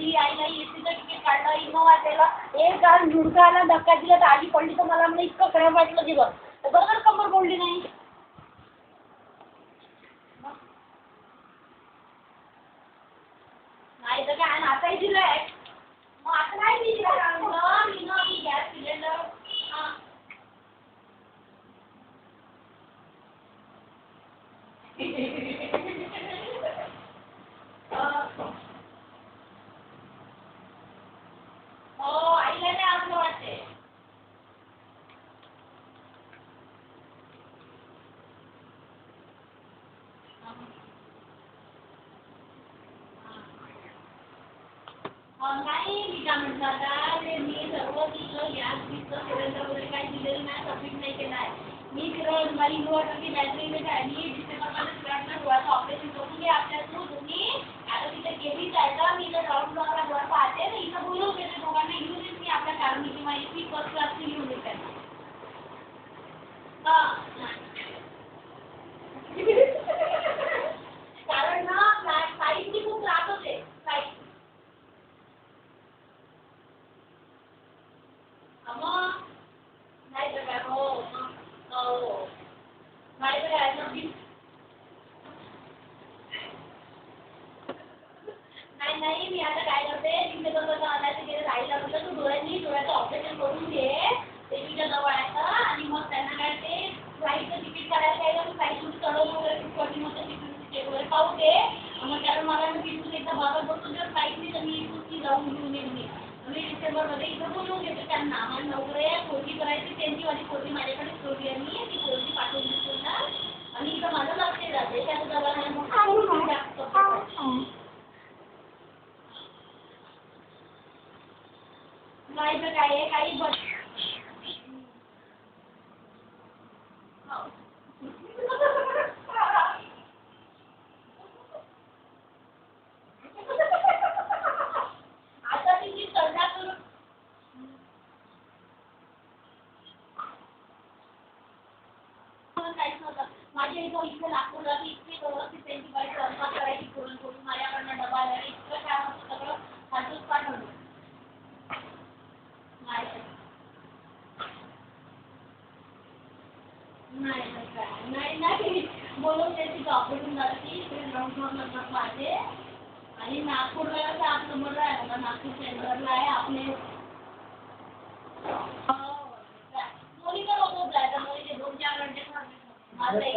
मी आईला एसीचं तिकीट काढलं इनोवा केलं एक गाल झुडकाला धक्का दिला तर आली पडली तर मला म्हणजे इतकं खराब वाटलं की बरोबर कंबर बोलली नाही. नाही तर काय आताही दिलंय मग आता नाही दिलं गॅस सिलेंडर हो आईला नाही असं वाटते. नाही मी काय म्हटलं आता ते मी सर्व दिलं गॅस दिलं सिलेंडर वगैरे काही दिलेलं नाही सबमिट नाही केलं आहे. मी तिथं माझी इन्व्हर्टरची बॅटरी काय मी डिसेंबरमध्ये डोळ्याचं ऑपरेशन करून घे आपल्या तुम्ही आता तिथे गेलीच आहे का मी इथं ग्राउंड फ्लोअरला घर पाहते तर इथं बोलवून घेते दोघांना घेऊन येते मी आपल्या कारणी किंवा एसी फर्स्ट क्लासची घेऊन येते त्यांना. कारण ना साईडची खूप त्रास होते साईड मग नाही तर काय हो हो नाही तर काय नाही मी आता काय करते तिथे कसं आणायचं गेलं राहायला म्हटलं तू डोळ्याचं ऑपरेशन करून घे ते तिच्या जवळ आहे आणि मग त्यांना काय ते फ्लाईटचं तिकीट काढायला काय तर फ्लाईटमध्ये चढवून वगैरे कधी मग तिकीट वगैरे पाहू दे मग कारण मला तिथून एकदा बाबा बसून जर फ्लाईटने तर मी इथून जाऊन घेऊन येईन मी डिसेंबरमध्ये इथं बोलवून घेते त्यांना मला नवरे पोरगी करायची त्यांची माझी पोरगी माझ्याकडे ठेवली आहे मी ती पोरगी पाठवून देतो ना आणि इथं माझं लक्ष जाते त्याचं दवाखान्यात नाही तर काय काही बस आता तिची चर्चा करून काहीच नव्हतं माझ्या इथं इथे नागपूरला इतकी व्यवस्थित त्यांची बाई स्वयंपाक करायची करून करून माझ्याकडनं डबा द्यायला इतकं काय होतं सगळं फालतूच पाठवलं. नाही बोलून त्याची ऑपरेशन झालं की ग्राउंड फ्लोअरला लग्न माझे आणि नागपूरला कसं आपलं बरं आहे बघा नागपूर सेंटरला आहे आपले मोनिका लोकच जायचं मोनिके 2-4 घंटे माझं एक